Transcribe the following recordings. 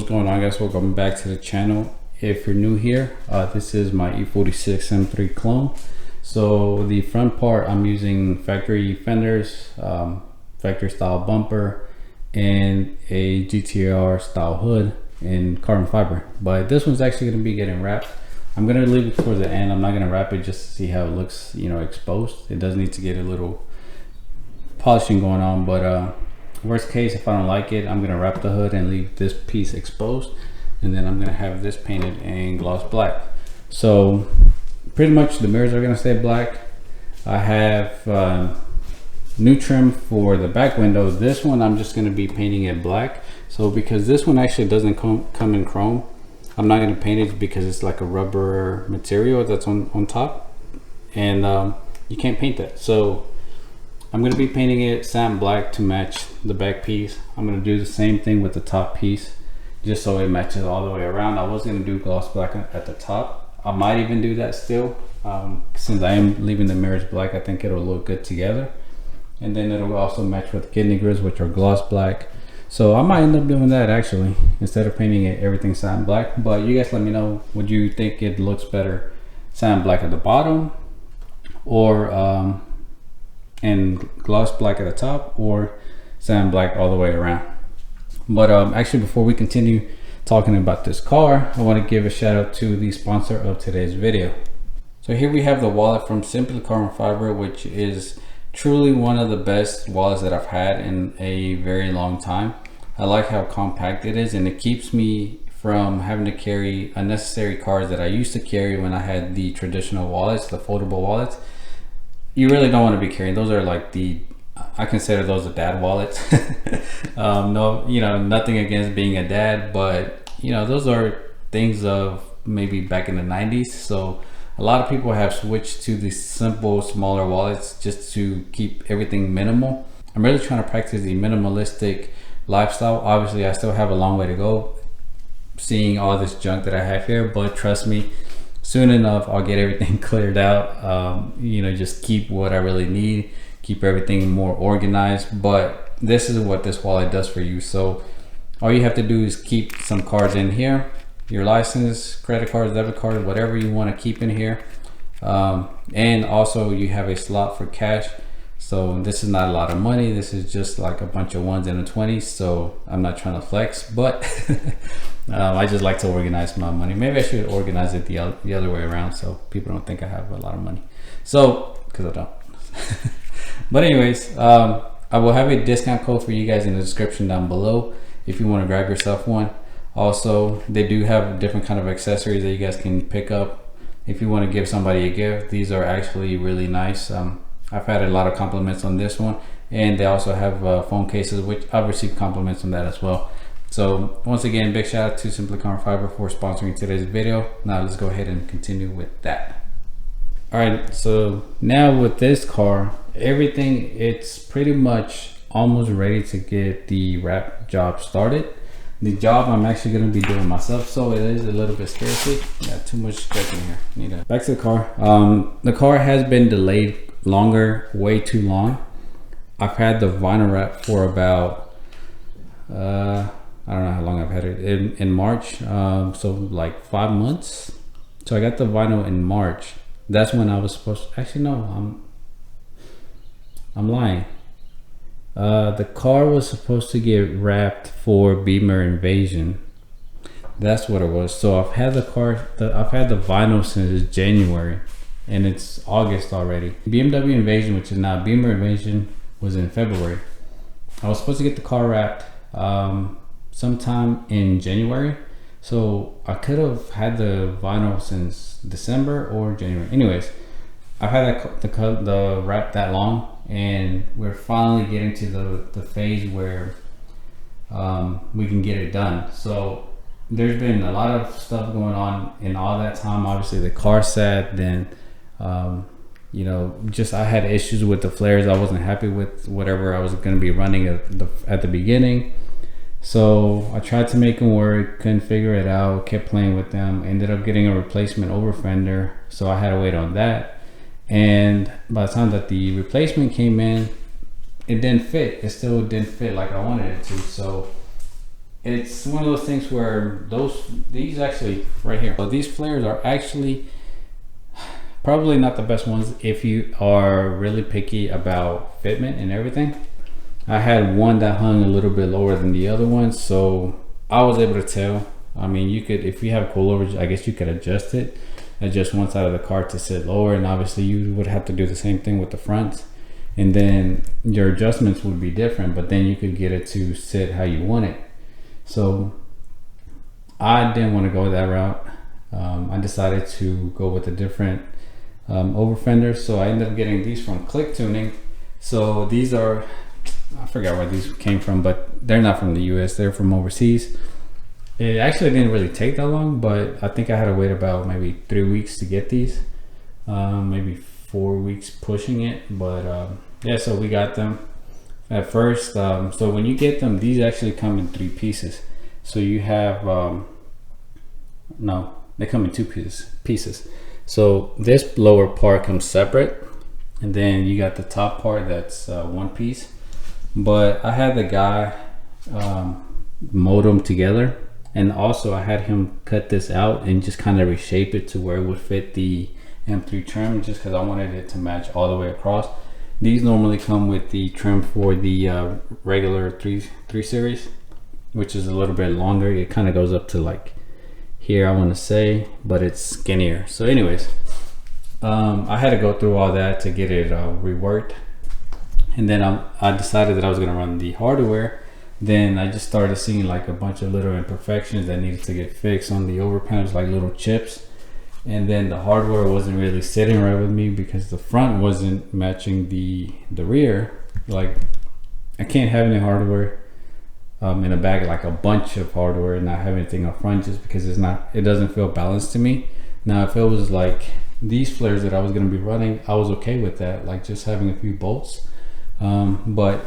What's going on, guys? Welcome back to the channel. If you're new here, this is my E46 M3 clone. So the front part, I'm using factory fenders, factory style bumper, and a GTR style hood in carbon fiber. But this one's actually going to be getting wrapped. I'm going to leave it towards the end. I'm not going to wrap it just to see how it looks, you know, exposed. It does need to get a little polishing going on, but worst case, if I don't like it, I'm gonna wrap the hood and leave this piece exposed, and then I'm gonna have this painted in gloss black. So pretty much the mirrors are gonna stay black. I have new trim for the back window. This one I'm just gonna be painting it black. So because this one actually doesn't come in chrome, I'm not gonna paint it because it's like a rubber material that's on top, and you can't paint that. So I'm going to be painting it satin black to match the back piece. I'm going to do the same thing with the top piece, just so it matches all the way around. I was going to do gloss black at the top. I might even do that still. Since I am leaving the mirrors black, I think it'll look good together. And then it'll also match with the kidney grills, which are gloss black. So I might end up doing that actually, instead of painting it everything satin black. But you guys let me know, would you think it looks better satin black at the bottom, or and gloss black at the top, or satin black all the way around? But actually, before we continue talking about this car, I want to give a shout out to the sponsor of today's video. So here we have the wallet from Simply Carbon Fiber, which is truly one of the best wallets that I've had in a very long time. I like how compact it is, and it keeps me from having to carry unnecessary cards that I used to carry when I had the traditional wallets, the foldable wallets. You really don't want to be carrying those. Are like I consider those a dad wallets. No, you know, nothing against being a dad, but you know, those are things of maybe back in the 90s. So a lot of people have switched to these simple, smaller wallets just to keep everything minimal. I'm really trying to practice the minimalistic lifestyle. Obviously, I still have a long way to go seeing all this junk that I have here, but trust me, soon enough I'll get everything cleared out. You know, just keep what I really need, keep everything more organized. But this is what this wallet does for you. So all you have to do is keep some cards in here, your license, credit cards, debit card, whatever you want to keep in here. And also you have a slot for cash. So this is not a lot of money. This is just like a bunch of ones and a 20s. So I'm not trying to flex, but I just like to organize my money. Maybe I should organize it the other way around, so people don't think I have a lot of money. So, because I don't. But anyways, I will have a discount code for you guys in the description down below if you want to grab yourself one. Also, they do have different kind of accessories that you guys can pick up if you want to give somebody a gift. These are actually really nice. I've had a lot of compliments on this one, and they also have phone cases, which I've received compliments on that as well. So once again, big shout out to Simply Carbon Fiber for sponsoring today's video. Now let's go ahead and continue with that. All right, so now with this car, everything, it's pretty much almost ready to get the wrap job started. The job I'm actually going to be doing myself, so it is a little bit scary. Got too much stretching here. Back to the car. The car has been delayed longer, way too long. I've had the vinyl wrap for about I don't know how long I've had it, in March, so like 5 months. So I got the vinyl in March. That's when I was supposed to, actually no, I'm lying. The car was supposed to get wrapped for Bmw Invasion. That's what it was. So I've had I've had the vinyl since January, and it's August already. BMW Invasion, which is now Bmw Invasion, was in February. I was supposed to get the car wrapped sometime in January, so I could have had the vinyl since December or January. Anyways, I've had the wrap that long, and we're finally getting to the phase where we can get it done. So there's been a lot of stuff going on in all that time. Obviously the car sat, then you know, just I had issues with the flares. I wasn't happy with whatever I was going to be running at the beginning. So I tried to make them work, couldn't figure it out, kept playing with them, ended up getting a replacement over fender, so I had to wait on that. And by the time that the replacement came in, it didn't fit. It still didn't fit like I wanted it to. So it's one of those things where these actually right here, so these flares are actually probably not the best ones if you are really picky about fitment and everything. I had one that hung a little bit lower than the other one, so I was able to tell. I mean, you could, if you have coilovers, I guess you could adjust one side of the car to sit lower, and obviously you would have to do the same thing with the fronts, and then your adjustments would be different, but then you could get it to sit how you want it. So I didn't want to go that route. I decided to go with a different over fenders, so I ended up getting these from Click Tuning. So these are, I forgot where these came from, but they're not from the US, they're from overseas. It actually didn't really take that long, but I think I had to wait about maybe 3 weeks to get these, maybe 4 weeks pushing it. But yeah, so we got them at first. So when you get them, these actually come in 3 pieces. So you have no, they come in 2 pieces. So this lower part comes separate, and then you got the top part that's 1 piece. But I had the guy mold them together, and also I had him cut this out and just kind of reshape it to where it would fit the M3 trim, just because I wanted it to match all the way across. These normally come with the trim for the regular 3 series, which is a little bit longer. It kind of goes up to like here, I want to say, but it's skinnier. So anyways, I had to go through all that to get it reworked, and then I decided that I was going to run the hardware. Then I just started seeing like a bunch of little imperfections that needed to get fixed on the over panels, like little chips. And then the hardware wasn't really sitting right with me because the front wasn't matching the rear. Like, I can't have any hardware in a bag, like a bunch of hardware, and not have anything up front, just because it doesn't feel balanced to me. Now if it was like these flares that I was going to be running, I was okay with that, like just having a few bolts. But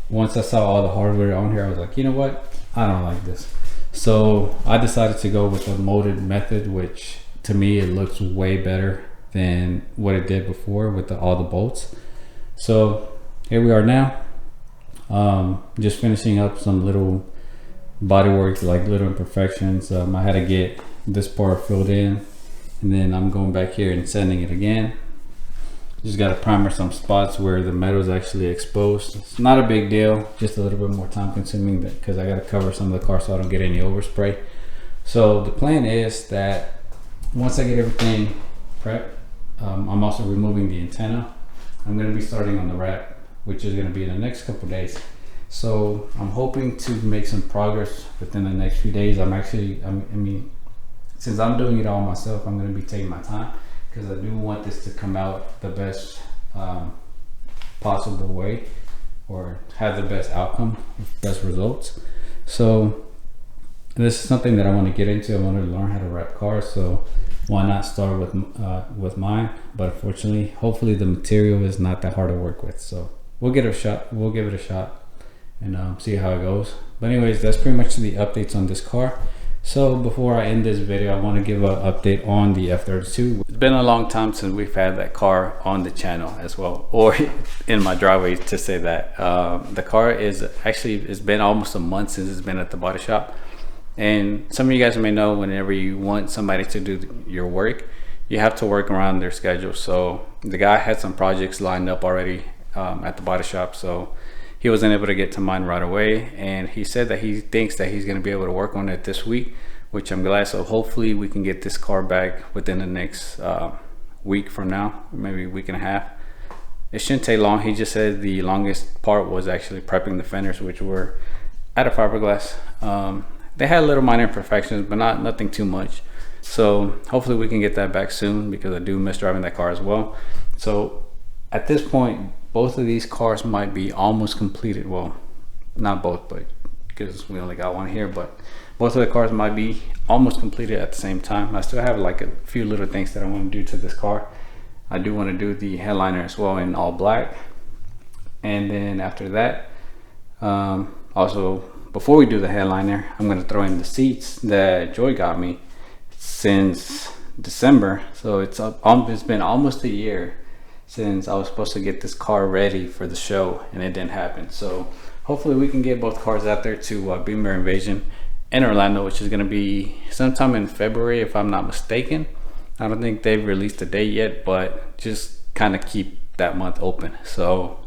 once I saw all the hardware on here, I was like, you know what, I don't like this. So I decided to go with the molded method, which to me it looks way better than what it did before with all the bolts. So here we are now, just finishing up some little bodywork, like little imperfections. I had to get this part filled in, and then I'm going back here and sanding it again. Just got to primer some spots where the metal is actually exposed. It's not a big deal, just a little bit more time consuming because I got to cover some of the car so I don't get any overspray. So the plan is that once I get everything prepped, I'm also removing the antenna. I'm going to be starting on the wrap, which is going to be in the next couple of days. So I'm hoping to make some progress within the next few days. I mean, since I'm doing it all myself, I'm going to be taking my time, because I do want this to come out the best possible way, or have the best outcome, best results. So this is something that I want to get into. I want to learn how to wrap cars, so why not start with mine? But unfortunately, hopefully the material is not that hard to work with. So we'll give it a shot and see how it goes. But anyways, that's pretty much the updates on this car. So before I end this video, I want to give an update on the F32. It's been a long time since we've had that car on the channel as well, or in my driveway, to say that. The car is actually, it's been almost a month since it's been at the body shop. And some of you guys may know, whenever you want somebody to do your work, you have to work around their schedule. So the guy had some projects lined up already at the body shop, so he wasn't able to get to mine right away, and he said that he thinks that he's going to be able to work on it this week, which I'm glad. So hopefully we can get this car back within the next week from now, maybe a week and a half. It shouldn't take long. He just said the longest part was actually prepping the fenders, which were out of fiberglass. They had little minor imperfections, but nothing too much. So hopefully we can get that back soon, because I do miss driving that car as well. So at this point, both of these cars might be almost completed. Well, not both, but because we only got one here, but both of the cars might be almost completed at the same time. I still have like a few little things that I want to do to this car. I do want to do the headliner as well in all black, and then after that, also before we do the headliner, I'm going to throw in the seats that Joy got me since December. So it's been almost a year since I was supposed to get this car ready for the show, and it didn't happen. So hopefully we can get both cars out there to Bmw Invasion in Orlando, which is going to be sometime in February if I'm not mistaken. I don't think they've released a date yet, but just kind of keep that month open. So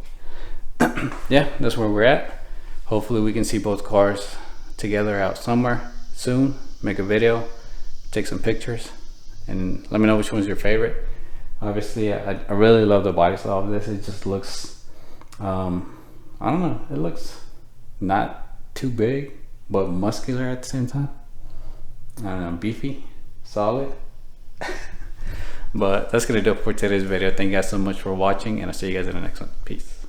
yeah, that's where we're at. Hopefully we can see both cars together out somewhere soon, make a video, take some pictures, and let me know which one's your favorite. Obviously I really love the body style of this. It just looks I don't know, it looks not too big but muscular at the same time. I don't know, beefy, solid. But that's gonna do it for today's video. Thank you guys so much for watching, and I'll see you guys in the next one. Peace.